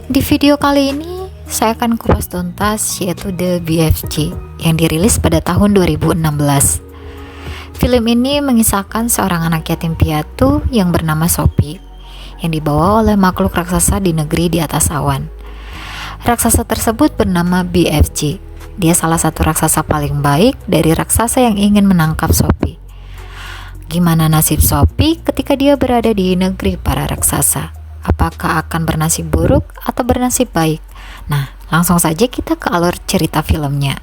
Di video kali ini, saya akan kupas tuntas yaitu The BFG yang dirilis pada tahun 2016. Film ini mengisahkan seorang anak yatim piatu yang bernama Sophie yang dibawa oleh makhluk raksasa di negeri di atas awan. Raksasa tersebut bernama BFG. Dia salah satu raksasa paling baik dari raksasa yang ingin menangkap Sophie. Gimana nasib Sophie ketika dia berada di negeri para raksasa? Apakah akan bernasib buruk atau bernasib baik? Nah, langsung saja kita ke alur cerita filmnya.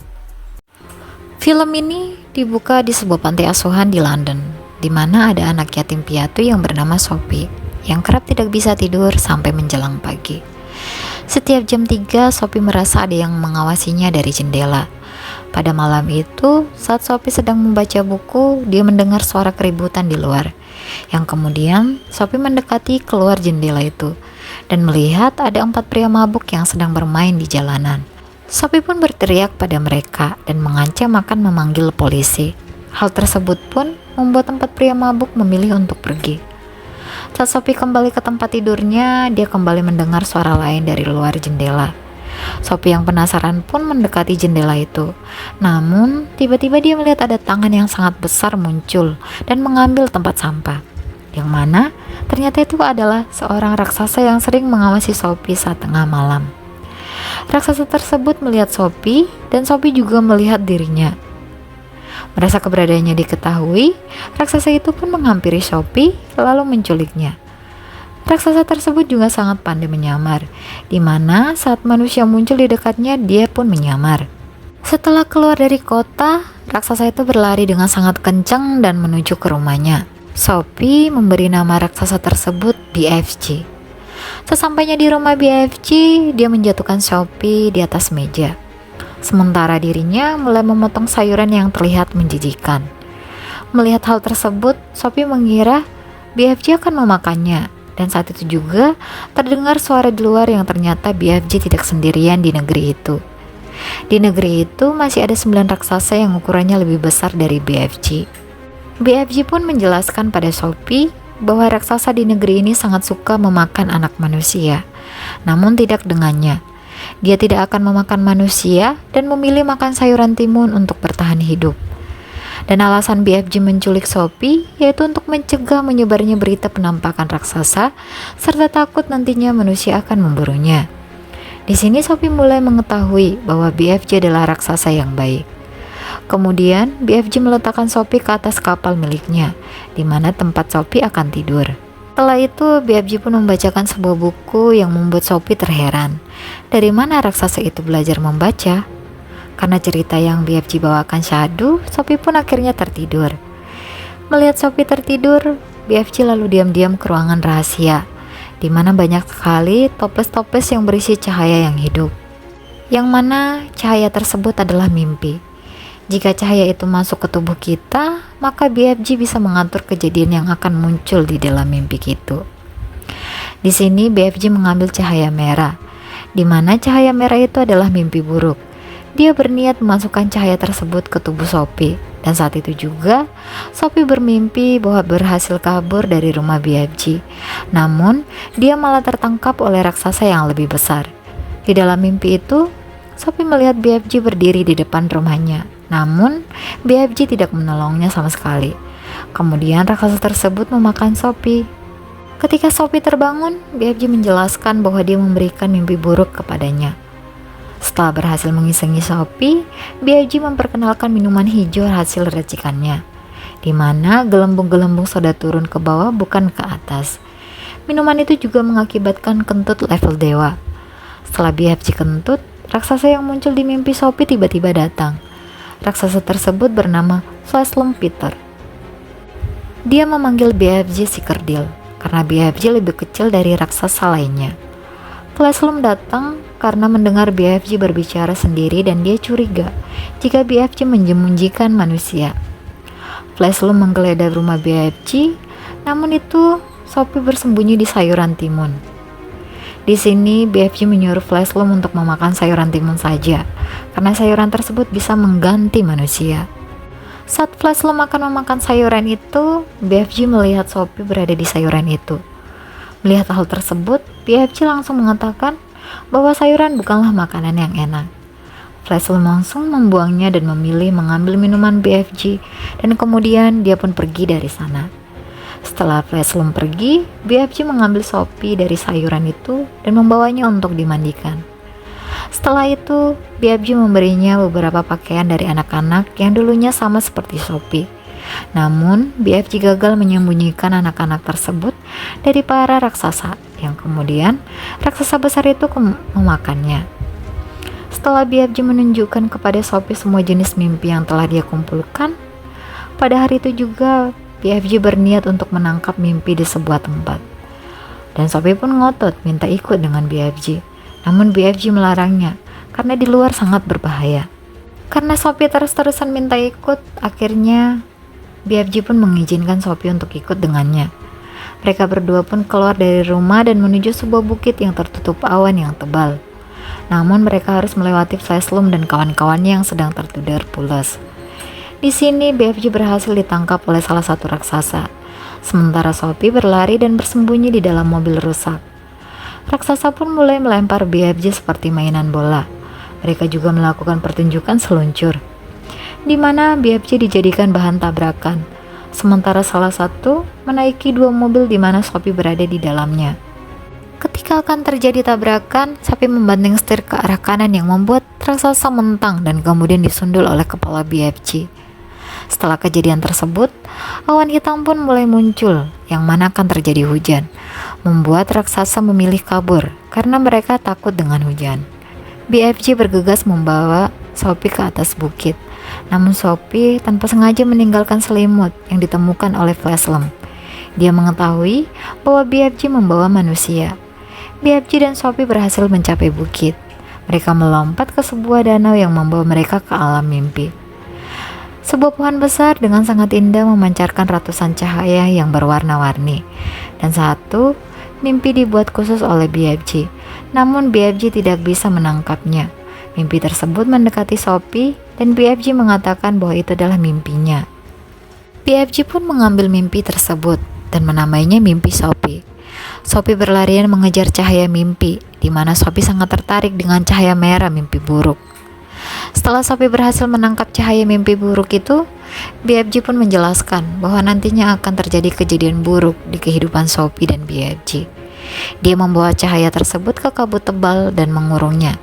Film ini dibuka di sebuah panti asuhan di London, di mana ada anak yatim piatu yang bernama Sophie, yang kerap tidak bisa tidur sampai menjelang pagi. Setiap jam 3, Sophie merasa ada yang mengawasinya dari jendela. Pada malam itu, saat Sophie sedang membaca buku, dia mendengar suara keributan di luar. Yang kemudian, Sophie mendekati keluar jendela itu dan melihat ada 4 pria mabuk yang sedang bermain di jalanan. Sophie pun berteriak pada mereka dan mengancam akan memanggil polisi. Hal tersebut pun membuat 4 pria mabuk memilih untuk pergi. Saat Sophie kembali ke tempat tidurnya, dia kembali mendengar suara lain dari luar jendela. Sophie yang penasaran pun mendekati jendela itu. Namun, tiba-tiba dia melihat ada tangan yang sangat besar muncul dan mengambil tempat sampah. Yang mana ternyata itu adalah seorang raksasa yang sering mengawasi Sophie saat tengah malam. Raksasa tersebut melihat Sophie dan Sophie juga melihat dirinya. Merasa keberadaannya diketahui, raksasa itu pun menghampiri Sophie lalu menculiknya. Raksasa tersebut juga sangat pandai menyamar, di mana saat manusia muncul di dekatnya, dia pun menyamar. Setelah keluar dari kota, raksasa itu berlari dengan sangat kencang dan menuju ke rumahnya. Sophie memberi nama raksasa tersebut BFG. Sesampainya di rumah BFG, dia menjatuhkan Sophie di atas meja. Sementara dirinya mulai memotong sayuran yang terlihat menjijikan. Melihat hal tersebut, Sophie mengira BFG akan memakannya. Dan saat itu juga terdengar suara di luar yang ternyata BFG tidak sendirian di negeri itu. Di negeri itu masih ada 9 raksasa yang ukurannya lebih besar dari BFG. BFG pun menjelaskan pada Sophie bahwa raksasa di negeri ini sangat suka memakan anak manusia. Namun tidak dengannya. Dia tidak akan memakan manusia dan memilih makan sayuran timun untuk bertahan hidup. Dan alasan BFG menculik Sophie yaitu untuk mencegah menyebarnya berita penampakan raksasa serta takut nantinya manusia akan memburunya. Di sini Sophie mulai mengetahui bahwa BFG adalah raksasa yang baik. Kemudian BFG meletakkan Sophie ke atas kapal miliknya, di mana tempat Sophie akan tidur. Setelah itu BFG pun membacakan sebuah buku yang membuat Sophie terheran. Dari mana raksasa itu belajar membaca? Karena cerita yang BFG bawakan syahdu, Sophie pun akhirnya tertidur. Melihat Sophie tertidur, BFG lalu diam-diam ke ruangan rahasia, di mana banyak sekali toples-toples yang berisi cahaya yang hidup. Yang mana cahaya tersebut adalah mimpi. Jika cahaya itu masuk ke tubuh kita, maka BFG bisa mengatur kejadian yang akan muncul di dalam mimpi itu. Di sini BFG mengambil cahaya merah, di mana cahaya merah itu adalah mimpi buruk. Dia berniat memasukkan cahaya tersebut ke tubuh Sophie, dan saat itu juga Sophie bermimpi bahwa berhasil kabur dari rumah BFG. Namun, dia malah tertangkap oleh raksasa yang lebih besar. Di dalam mimpi itu, Sophie melihat BFG berdiri di depan rumahnya. Namun, BFG tidak menolongnya sama sekali. Kemudian raksasa tersebut memakan Sophie. Ketika Sophie terbangun, BFG menjelaskan bahwa dia memberikan mimpi buruk kepadanya. Setelah berhasil mengisengi Sophie, BFG memperkenalkan minuman hijau hasil racikannya, di mana gelembung-gelembung soda turun ke bawah bukan ke atas. Minuman itu juga mengakibatkan kentut level dewa. Setelah BFG kentut, raksasa yang muncul di mimpi Sophie tiba-tiba datang. Raksasa tersebut bernama Flashlum Peter. Dia memanggil BFG si kerdil, karena BFG lebih kecil dari raksasa lainnya. Flashlum datang karena mendengar BFG berbicara sendiri dan dia curiga jika BFG menjemunjikan manusia. Flashlum menggeledah rumah BFG, namun itu Sophie bersembunyi di sayuran timun. Di sini BFG menyuruh Flashlum untuk memakan sayuran timun saja, karena sayuran tersebut bisa mengganti manusia. Saat Flashlum akan memakan sayuran itu, BFG melihat Sophie berada di sayuran itu. Melihat hal tersebut, BFG langsung mengatakan bahwa sayuran bukanlah makanan yang enak. Fleslum langsung membuangnya dan memilih mengambil minuman BFG, dan kemudian dia pun pergi dari sana. Setelah Fleslum pergi, BFG mengambil Sophie dari sayuran itu dan membawanya untuk dimandikan. Setelah itu, BFG memberinya beberapa pakaian dari anak-anak yang dulunya sama seperti Sophie. Namun, BFG gagal menyembunyikan anak-anak tersebut dari para raksasa, yang kemudian raksasa besar itu memakannya. Setelah BFG menunjukkan kepada Sophie semua jenis mimpi yang telah dia kumpulkan, pada hari itu juga BFG berniat untuk menangkap mimpi di sebuah tempat. Dan Sophie pun ngotot minta ikut dengan BFG. Namun BFG melarangnya karena di luar sangat berbahaya. Karena Sophie terus-terusan minta ikut, akhirnya BFG pun mengizinkan Sophie untuk ikut dengannya. Mereka berdua pun keluar dari rumah dan menuju sebuah bukit yang tertutup awan yang tebal. Namun mereka harus melewati Fleslum dan kawan-kawannya yang sedang tertidur pulas. Di sini BFG berhasil ditangkap oleh salah satu raksasa, sementara Sophie berlari dan bersembunyi di dalam mobil rusak. Raksasa pun mulai melempar BFG seperti mainan bola. Mereka juga melakukan pertunjukan seluncur, di mana BFG dijadikan bahan tabrakan, sementara salah satu menaiki dua mobil di mana Sophie berada di dalamnya. Ketika akan terjadi tabrakan, Sophie membanting setir ke arah kanan yang membuat raksasa mentang dan kemudian disundul oleh kepala BFG. Setelah kejadian tersebut, awan hitam pun mulai muncul, yang mana akan terjadi hujan, membuat raksasa memilih kabur karena mereka takut dengan hujan. BFG bergegas membawa Sophie ke atas bukit, namun Sophie tanpa sengaja meninggalkan selimut yang ditemukan oleh Fleslum. Dia mengetahui bahwa BFG membawa manusia. BFG dan Sophie berhasil mencapai bukit. Mereka melompat ke sebuah danau yang membawa mereka ke alam mimpi. Sebuah pohon besar dengan sangat indah memancarkan ratusan cahaya yang berwarna-warni. Dan satu mimpi dibuat khusus oleh BFG. Namun BFG tidak bisa menangkapnya. Mimpi tersebut mendekati Sophie dan BFG mengatakan bahwa itu adalah mimpinya. BFG pun mengambil mimpi tersebut dan menamainya mimpi Sophie. Sophie berlarian mengejar cahaya mimpi, di mana Sophie sangat tertarik dengan cahaya merah mimpi buruk. Setelah Sophie berhasil menangkap cahaya mimpi buruk itu, BFG pun menjelaskan bahwa nantinya akan terjadi kejadian buruk di kehidupan Sophie dan BFG. Dia membawa cahaya tersebut ke kabut tebal dan mengurungnya.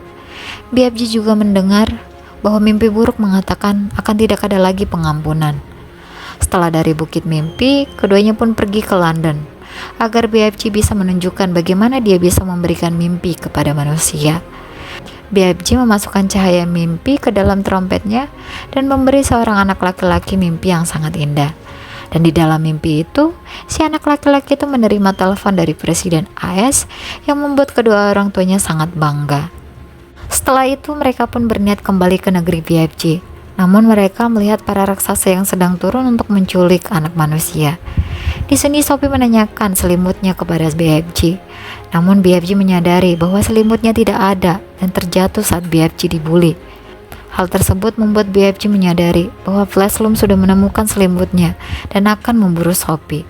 BFG juga mendengar bahwa mimpi buruk mengatakan akan tidak ada lagi pengampunan. Setelah dari bukit mimpi, keduanya pun pergi ke London agar BFG bisa menunjukkan bagaimana dia bisa memberikan mimpi kepada manusia. BFG memasukkan cahaya mimpi ke dalam trompetnya dan memberi seorang anak laki-laki mimpi yang sangat indah. Dan di dalam mimpi itu, si anak laki-laki itu menerima telepon dari Presiden AS yang membuat kedua orang tuanya sangat bangga. Setelah itu mereka pun berniat kembali ke negeri BFG. Namun mereka melihat para raksasa yang sedang turun untuk menculik anak manusia. Di sini Sophie menanyakan selimutnya kepada BFG. Namun BFG menyadari bahwa selimutnya tidak ada dan terjatuh saat BFG dibully. Hal tersebut membuat BFG menyadari bahwa Fleslum sudah menemukan selimutnya dan akan memburu Sophie.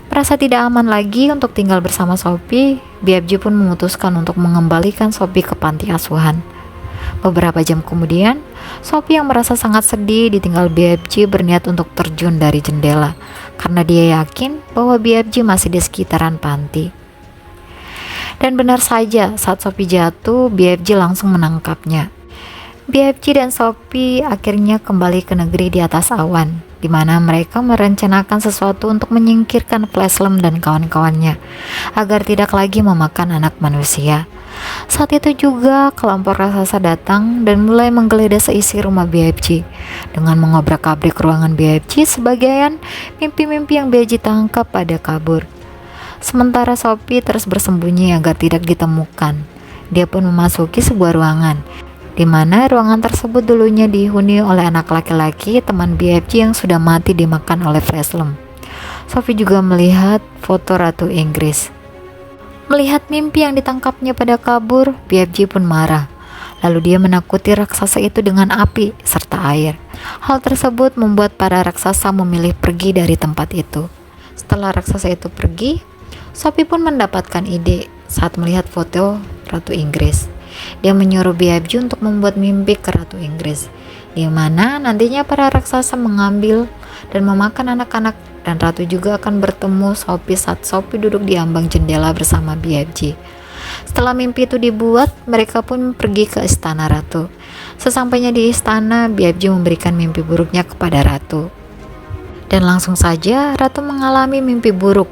Merasa tidak aman lagi untuk tinggal bersama Sophie, BFG pun memutuskan untuk mengembalikan Sophie ke panti asuhan. Beberapa jam kemudian, Sophie yang merasa sangat sedih ditinggal BFG berniat untuk terjun dari jendela karena dia yakin bahwa BFG masih di sekitaran panti. Dan benar saja, saat Sophie jatuh, BFG langsung menangkapnya. BFG dan Sophie akhirnya kembali ke negeri di atas awan, di mana mereka merencanakan sesuatu untuk menyingkirkan Fleslum dan kawan-kawannya agar tidak lagi memakan anak manusia. Saat itu juga kelompok raksasa datang dan mulai menggeledah seisi rumah BFG. Dengan mengobrak-abrik ruangan BFG, sebagian mimpi-mimpi yang BFG tangkap pada kabur. Sementara Sophie terus bersembunyi agar tidak ditemukan. Dia pun memasuki sebuah ruangan, di mana ruangan tersebut dulunya dihuni oleh anak laki-laki teman BFG yang sudah mati dimakan oleh Fleslum. Sophie juga melihat foto Ratu Inggris. Melihat mimpi yang ditangkapnya pada kabur, BFG pun marah. Lalu dia menakuti raksasa itu dengan api serta air. Hal tersebut membuat para raksasa memilih pergi dari tempat itu. Setelah raksasa itu pergi, Sophie pun mendapatkan ide saat melihat foto Ratu Inggris. Dia menyuruh BFG untuk membuat mimpi ke Ratu Inggris, di mana nantinya para raksasa mengambil dan memakan anak-anak, dan Ratu juga akan bertemu Sophie saat Sophie duduk di ambang jendela bersama BFG. Setelah mimpi itu dibuat, mereka pun pergi ke istana Ratu. Sesampainya di istana, BFG memberikan mimpi buruknya kepada Ratu. Dan langsung saja Ratu mengalami mimpi buruk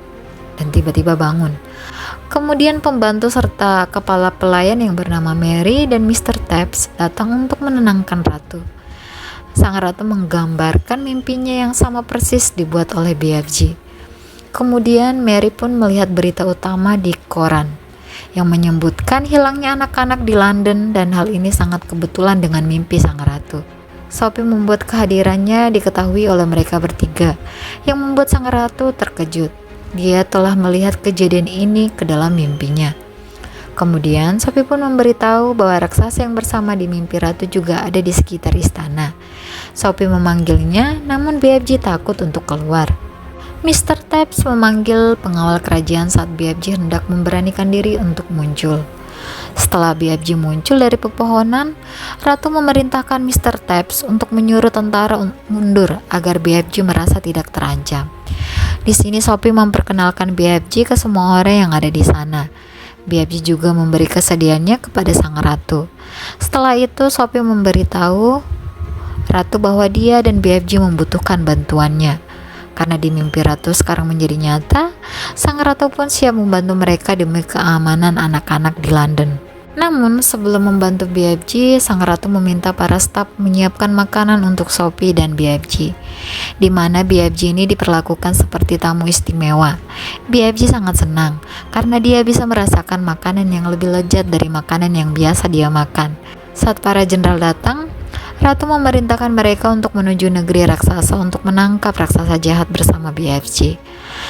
dan tiba-tiba bangun. Kemudian pembantu serta kepala pelayan yang bernama Mary dan Mr. Taps datang untuk menenangkan Ratu. Sang Ratu menggambarkan mimpinya yang sama persis dibuat oleh BFG. Kemudian Mary pun melihat berita utama di koran yang menyebutkan hilangnya anak-anak di London, dan hal ini sangat kebetulan dengan mimpi sang Ratu. Sophie membuat kehadirannya diketahui oleh mereka bertiga, yang membuat sang Ratu terkejut. Dia telah melihat kejadian ini ke dalam mimpinya. Kemudian Sophie pun memberitahu bahwa raksasa yang bersama di mimpi Ratu juga ada di sekitar istana. Sophie memanggilnya, namun BFG takut untuk keluar. Mr. Taps memanggil pengawal kerajaan saat BFG hendak memberanikan diri untuk muncul. Setelah BFG muncul dari pepohonan, Ratu memerintahkan Mr. Taps untuk menyuruh tentara mundur agar BFG merasa tidak terancam. Di sini Sophie memperkenalkan BFG ke semua orang yang ada di sana. BFG juga memberi kesediaannya kepada sang Ratu. Setelah itu Sophie memberitahu Ratu bahwa dia dan BFG membutuhkan bantuannya. Karena di mimpi Ratu sekarang menjadi nyata, sang Ratu pun siap membantu mereka demi keamanan anak-anak di London. Namun sebelum membantu BFG, sang Ratu meminta para staf menyiapkan makanan untuk Sophie dan BFG, di mana BFG ini diperlakukan seperti tamu istimewa. BFG sangat senang karena dia bisa merasakan makanan yang lebih lezat dari makanan yang biasa dia makan. Saat para jenderal datang, Ratu memerintahkan mereka untuk menuju negeri raksasa untuk menangkap raksasa jahat bersama BFG.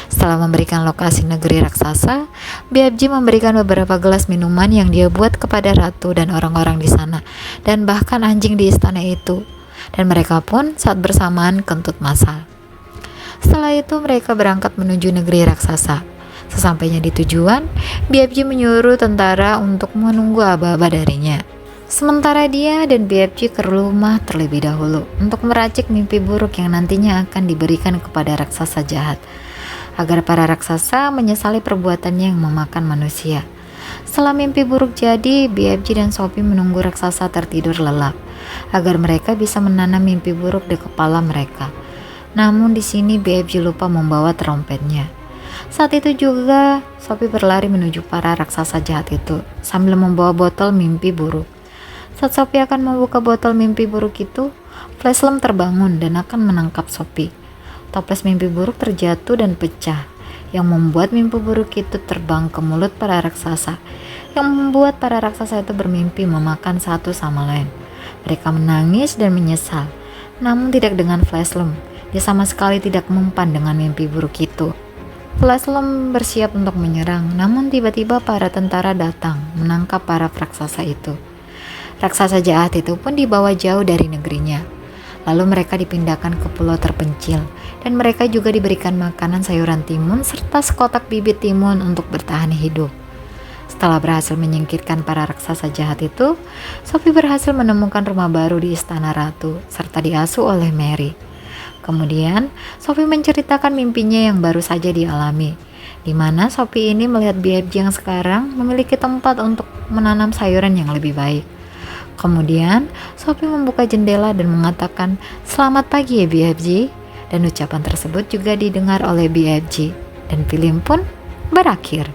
Setelah memberikan lokasi negeri raksasa, BFG memberikan beberapa gelas minuman yang dia buat kepada Ratu dan orang-orang di sana, dan bahkan anjing di istana itu. Dan mereka pun saat bersamaan kentut massal. Setelah itu mereka berangkat menuju negeri raksasa. Sesampainya di tujuan, BFG menyuruh tentara untuk menunggu aba-aba darinya. Sementara dia dan BFG ke rumah terlebih dahulu untuk meracik mimpi buruk yang nantinya akan diberikan kepada raksasa jahat, agar para raksasa menyesali perbuatannya yang memakan manusia. Setelah mimpi buruk jadi, BFG dan Sophie menunggu raksasa tertidur lelap, agar mereka bisa menanam mimpi buruk di kepala mereka. Namun di sini BFG lupa membawa trompetnya. Saat itu juga Sophie berlari menuju para raksasa jahat itu sambil membawa botol mimpi buruk. Saat Sophie akan membuka botol mimpi buruk itu, Flashlamp terbangun dan akan menangkap Sophie. Toples mimpi buruk terjatuh dan pecah, yang membuat mimpi buruk itu terbang ke mulut para raksasa, yang membuat para raksasa itu bermimpi memakan satu sama lain. Mereka menangis dan menyesal, namun tidak dengan Flashlamp. Dia sama sekali tidak mempan dengan mimpi buruk itu. Flashlamp bersiap untuk menyerang, namun tiba-tiba para tentara datang menangkap para raksasa itu. Raksasa jahat itu pun dibawa jauh dari negerinya. Lalu mereka dipindahkan ke pulau terpencil, dan mereka juga diberikan makanan sayuran timun serta sekotak bibit timun untuk bertahan hidup. Setelah berhasil menyingkirkan para raksasa jahat itu, Sophie berhasil menemukan rumah baru di istana Ratu, serta diasuh oleh Mary. Kemudian, Sophie menceritakan mimpinya yang baru saja dialami, di mana Sophie ini melihat BFG yang sekarang memiliki tempat untuk menanam sayuran yang lebih baik. Kemudian, Sophie membuka jendela dan mengatakan, "Selamat pagi ya BFG." Dan ucapan tersebut juga didengar oleh BFG. Dan film pun berakhir.